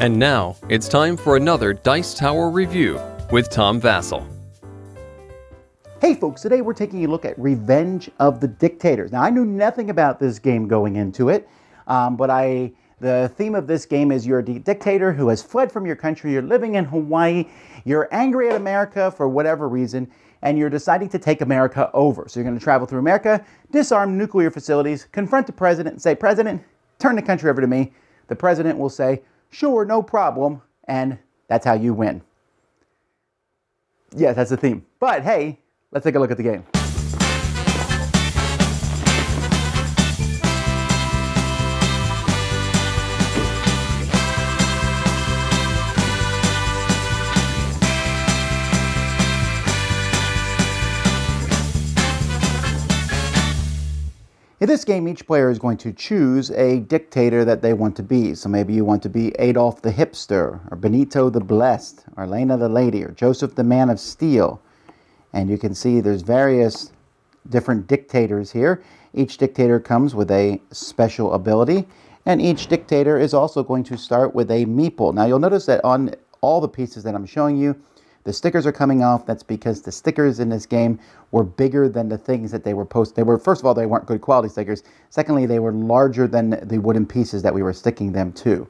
And now, it's time for another Dice Tower review with Tom Vasel. Hey folks, today we're taking a look at Revenge of the Dictators. Now, I knew nothing about this game going into it, but the theme of this game is you're a dictator who has fled from your country, you're living in Hawaii, you're angry at America for whatever reason, and you're deciding to take America over. So you're going to travel through America, disarm nuclear facilities, confront the president and say, "President, turn the country over to me." The president will say, "Sure, no problem," and that's how you win. Yeah, that's the theme. But hey, let's take a look at the game. In this game, each player is going to choose a dictator that they want to be. So maybe you want to be Adolf the Hipster, or Benito the Blessed, or Lena the Lady, or Joseph the Man of Steel. And you can see there's various different dictators here. Each dictator comes with a special ability, and each dictator is also going to start with a meeple. Now you'll notice that on all the pieces that I'm showing you, the stickers are coming off. That's because the stickers in this game were bigger than the things that they were posted. First of all, they weren't good quality stickers. Secondly, they were larger than the wooden pieces that we were sticking them to.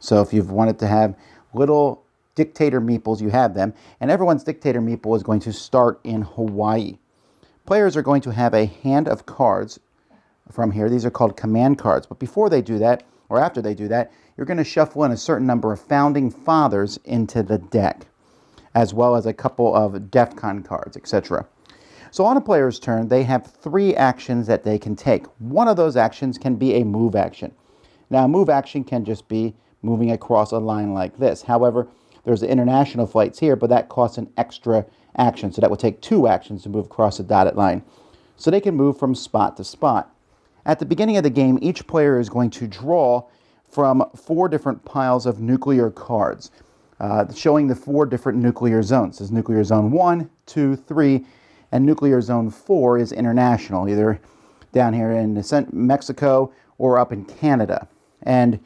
So if you've wanted to have little dictator meeples, you have them. And everyone's dictator meeple is going to start in Hawaii. Players are going to have a hand of cards from here. These are called command cards. But before they do that, or after they do that, you're going to shuffle in a certain number of founding fathers into the deck, as well as a couple of DEFCON cards, etc. So on a player's turn, they have 3 actions that they can take. One of those actions can be a move action. Now, a move action can just be moving across a line like this. However, there's international flights here, but that costs an extra action. So that would take 2 actions to move across a dotted line. So they can move from spot to spot. At the beginning of the game, each player is going to draw from 4 different piles of nuclear cards, showing the 4 different nuclear zones. There's nuclear zone 1, 2, 3, and nuclear zone 4 is international, either down here in Mexico or up in Canada. And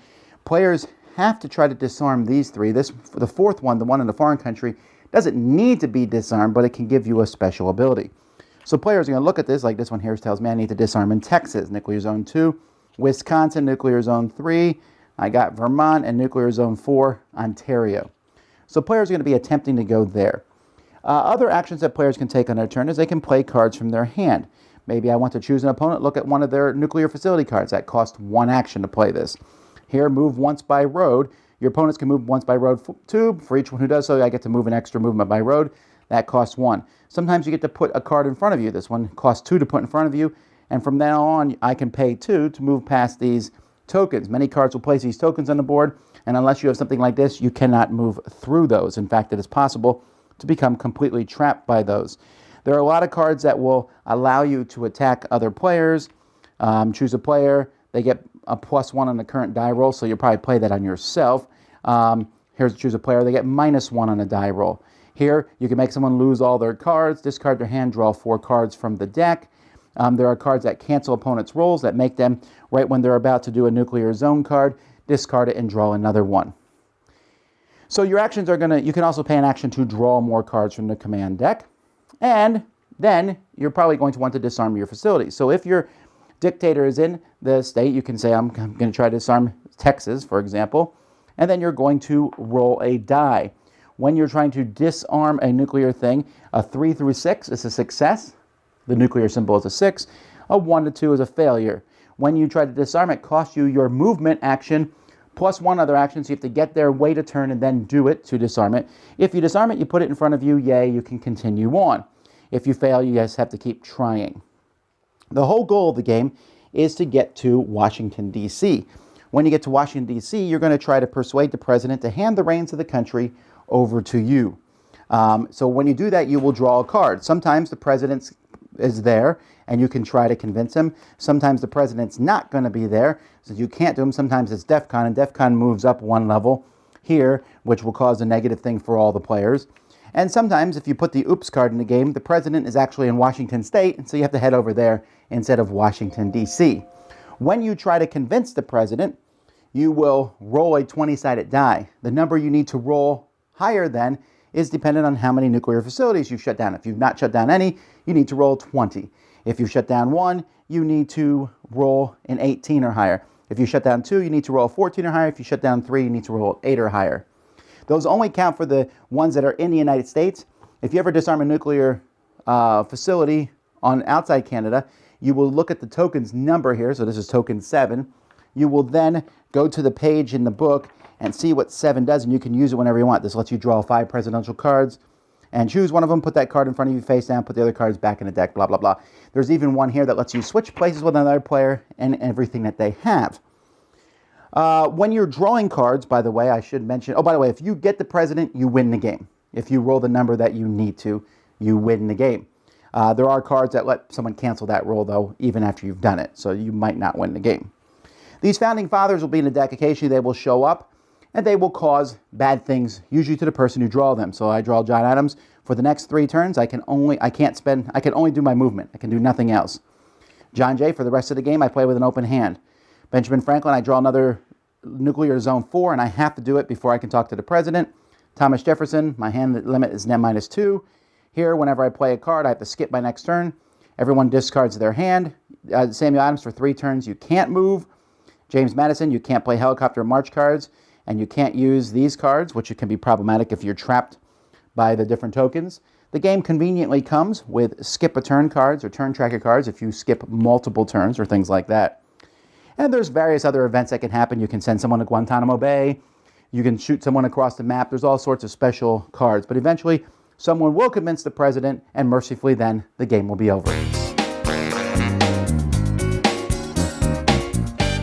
players have to try to disarm these 3. The 4th one, the one in the foreign country, doesn't need to be disarmed, but it can give you a special ability. So players are going to look at this, like this one here tells me I need to disarm in Texas, nuclear zone 2, Wisconsin, nuclear zone 3, I got Vermont, and nuclear zone 4, Ontario. So players are going to be attempting to go there. Other actions that players can take on their turn is they can play cards from their hand. Maybe I want to choose an opponent, look at one of their nuclear facility cards. That costs 1 action to play this. Here, move once by road. Your opponents can move once by road 2. For each one who does so, I get to move an extra movement by road. That costs 1. Sometimes you get to put a card in front of you. This one costs 2 to put in front of you. And from now on, I can pay 2 to move past these tokens. Many cards will place these tokens on the board, and unless you have something like this, you cannot move through those. In fact, it is possible to become completely trapped by those. There are a lot of cards that will allow you to attack other players. Choose a player. They get a +1 on the current die roll, so you'll probably play that on yourself. Here's choose a player. They get -1 on a die roll. Here, you can make someone lose all their cards, discard their hand, draw 4 cards from the deck. There are cards that cancel opponents' rolls that make them, right when they're about to do a nuclear zone card, discard it and draw another one. So your actions are you can also pay an action to draw more cards from the command deck. And then you're probably going to want to disarm your facility. So if your dictator is in the state, you can say, I'm going to try to disarm Texas, for example. And then you're going to roll a die. When you're trying to disarm a nuclear thing, a 3 through 6 is a success. The nuclear symbol is a 6. A 1 to 2 is a failure. When you try to disarm it, costs you your movement action plus 1 other action, so you have to get there, wait a turn, and then do it to disarm it. If you disarm it, you put it in front of you, yay, you can continue on. If you fail, you just have to keep trying. The whole goal of the game is to get to Washington, D.C. When you get to Washington, D.C., you're going to try to persuade the president to hand the reins of the country over to you. So when you do that, you will draw a card. Sometimes the president is there, and you can try to convince him. Sometimes the president's not going to be there, so you can't do him. Sometimes it's DEFCON, and DEFCON moves up 1 level here, which will cause a negative thing for all the players. And sometimes, if you put the oops card in the game, the president is actually in Washington State, and so you have to head over there instead of Washington, D.C. When you try to convince the president, you will roll a 20-sided die. The number you need to roll higher than is dependent on how many nuclear facilities you've shut down. If you've not shut down any, you need to roll 20. If you've shut down one, you need to roll an 18 or higher. If you shut down two, you need to roll 14 or higher. If you shut down three, you need to roll 8 or higher. Those only count for the ones that are in the United States. If you ever disarm a nuclear facility on outside Canada, you will look at the token's number here. So this is token 7. You will then go to the page in the book and see what 7 does, and you can use it whenever you want. This lets you draw 5 presidential cards and choose one of them, put that card in front of you face down, put the other cards back in the deck, blah, blah, blah. There's even one here that lets you switch places with another player and everything that they have. When you're drawing cards, by the way, I should mention, oh, by the way, if you get the president, you win the game. If you roll the number that you need to, you win the game. There are cards that let someone cancel that roll, though, even after you've done it, so you might not win the game. These founding fathers will be in the deck. Occasionally they will show up, and they will cause bad things, usually to the person who draw them. So I draw John Adams. For the next 3 turns, I can only do my movement. I can do nothing else. John Jay, for the rest of the game, I play with an open hand. Benjamin Franklin, I draw another nuclear zone 4, and I have to do it before I can talk to the president. Thomas Jefferson, my hand limit is -2. Here, whenever I play a card, I have to skip my next turn. Everyone discards their hand. Samuel Adams, for 3 turns, you can't move. James Madison, you can't play helicopter march cards, and you can't use these cards, which can be problematic if you're trapped by the different tokens. The game conveniently comes with skip a turn cards or turn tracker cards if you skip multiple turns or things like that. And there's various other events that can happen. You can send someone to Guantanamo Bay. You can shoot someone across the map. There's all sorts of special cards. But eventually, someone will convince the president, and mercifully then, the game will be over.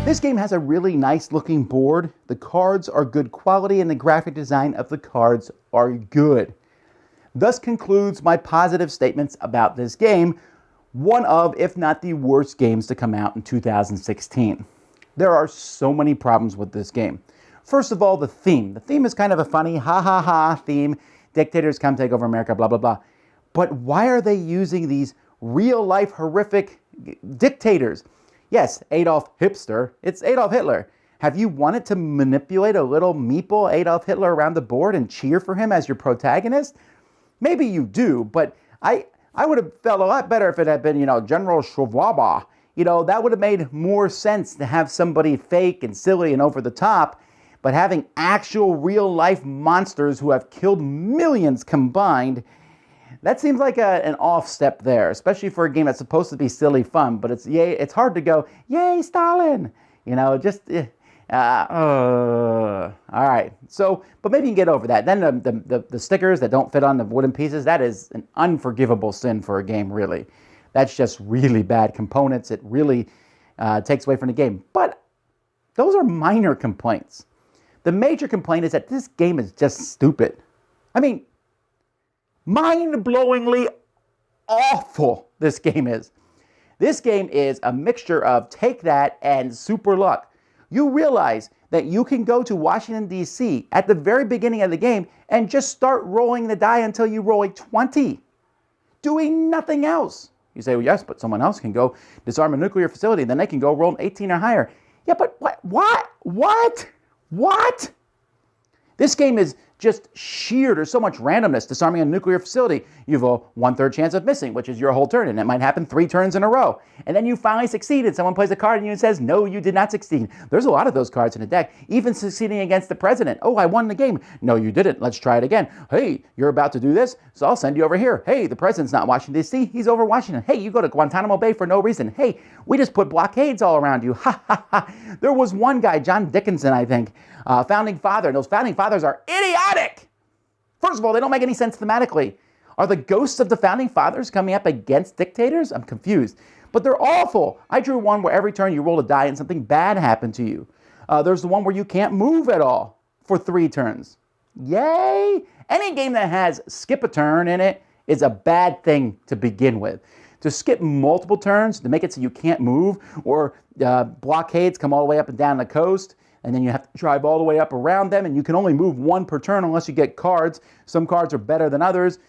This game has a really nice looking board. The cards are good quality and the graphic design of the cards are good. Thus concludes my positive statements about this game, one of, if not the worst games to come out in 2016. There are so many problems with this game. First of all, the theme. The theme is kind of a funny ha-ha-ha theme. Dictators come take over America, blah, blah, blah. But why are they using these real-life horrific dictators? Yes, Adolf Hipster. It's Adolf Hitler. Have you wanted to manipulate a little meeple Adolf Hitler around the board and cheer for him as your protagonist? Maybe you do, but I would have felt a lot better if it had been, General Schwaba. That would have made more sense to have somebody fake and silly and over the top, but having actual real-life monsters who have killed millions combined, that seems like an off step there, especially for a game that's supposed to be silly fun, but it's hard to go, yay, Stalin! All right, so, but maybe you can get over that. Then the stickers that don't fit on the wooden pieces, that is an unforgivable sin for a game, really. That's just really bad components. It really takes away from the game. But those are minor complaints. The major complaint is that this game is just stupid. I mean, mind-blowingly awful this game is. This game is a mixture of take that and super luck. You realize that you can go to Washington, D.C. at the very beginning of the game and just start rolling the die until you roll a 20, doing nothing else. You say, well, yes, but someone else can go disarm a nuclear facility, and then they can go roll an 18 or higher. Yeah, but what? This game is just sheer. There's so much randomness. Disarming a nuclear facility, you have a 1/3 chance of missing, which is your whole turn, and it might happen 3 turns in a row. And then you finally succeed, and someone plays a card and you says, no, you did not succeed. There's a lot of those cards in the deck, even succeeding against the president. Oh, I won the game. No, you didn't. Let's try it again. Hey, you're about to do this, so I'll send you over here. Hey, the president's not Washington, D.C., he's over Washington. Hey, you go to Guantanamo Bay for no reason. Hey, we just put blockades all around you. Ha, ha, ha. There was one guy, John Dickinson, I think, founding father, and those founding fathers are idiotic. First of all, they don't make any sense thematically. Are the ghosts of the founding fathers coming up against dictators? I'm confused. But they're awful. I drew one where every turn you roll a die and something bad happened to you. There's the one where you can't move at all for 3 turns. Yay! Any game that has skip a turn in it is a bad thing to begin with. To skip multiple turns, to make it so you can't move, or blockades come all the way up and down the coast, and then you have to drive all the way up around them, and you can only move 1 per turn unless you get cards. Some cards are better than others.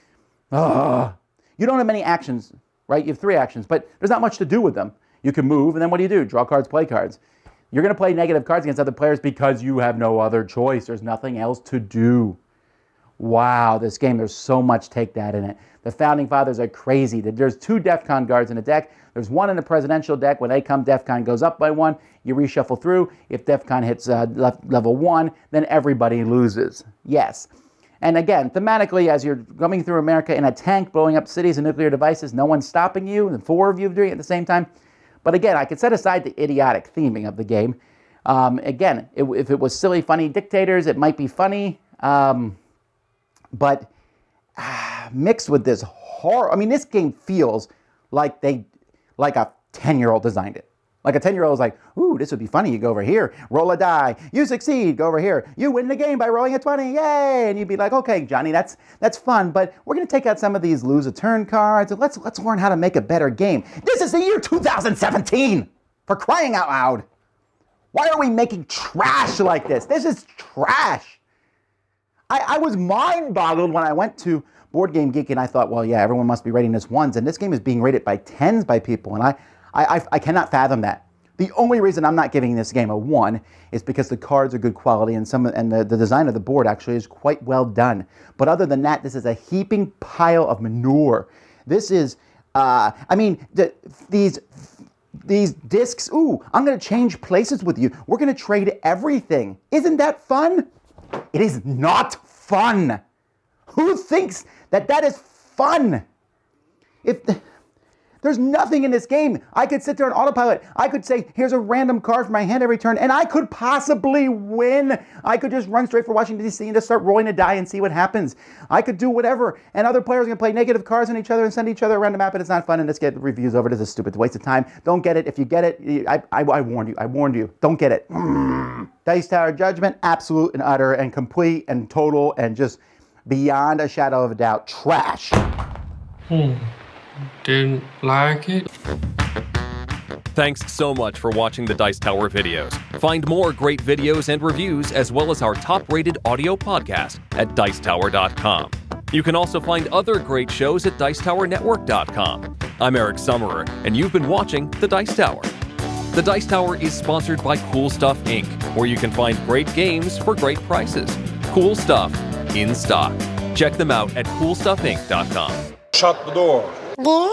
You don't have many actions, right? You have 3 actions, but there's not much to do with them. You can move, and then what do? Draw cards, play cards. You're going to play negative cards against other players because you have no other choice. There's nothing else to do. Wow, this game, there's so much take that in it. The Founding Fathers are crazy. There's 2 DEFCON guards in a deck. There's 1 in the presidential deck. When they come, DEFCON goes up by 1. You reshuffle through. If DEFCON hits level 1, then everybody loses. Yes. And again, thematically, as you're coming through America in a tank, blowing up cities and nuclear devices, no one's stopping you, and 4 of you doing it at the same time. But again, I could set aside the idiotic theming of the game. Again, if it was silly, funny Dictators, it might be funny. But mixed with this horror, I mean, this game feels like a 10-year-old designed it. Like a 10-year-old is like, ooh, this would be funny. You go over here, roll a die, you succeed, go over here, you win the game by rolling a 20, yay! And you'd be like, okay, Johnny, that's fun, but we're gonna take out some of these lose a turn cards, and let's learn how to make a better game. This is the year 2017, for crying out loud. Why are we making trash like this? This is trash. I was mind-boggled when I went to Board Game Geek and I thought, well, yeah, everyone must be rating this 1s, and this game is being rated by 10s by people, and I cannot fathom that. The only reason I'm not giving this game a 1 is because the cards are good quality and the design of the board actually is quite well done. But other than that, this is a heaping pile of manure. This is, these discs, ooh, I'm going to change places with you. We're going to trade everything. Isn't that fun? It is not fun. Who thinks that is fun? There's nothing in this game. I could sit there on autopilot. I could say, here's a random card from my hand every turn, and I could possibly win. I could just run straight for Washington, D.C. and just start rolling a die and see what happens. I could do whatever, and other players are going to play negative cards on each other and send each other around the map, and it's not fun, and let's get reviews over. This is stupid. It's a waste of time. Don't get it. If you get it, I warned you. I warned you. Don't get it. Dice Tower Judgment, absolute and utter and complete and total and just beyond a shadow of a doubt. Trash. Didn't like it. Thanks so much for watching the Dice Tower videos. Find more great videos and reviews, as well as our top-rated audio podcast at Dicetower.com. You can also find other great shows at DicetowerNetwork.com. I'm Eric Summerer, and you've been watching The Dice Tower. The Dice Tower is sponsored by Cool Stuff Inc., where you can find great games for great prices. Cool stuff in stock. Check them out at CoolStuffInc.com. Shut the door. Yeah?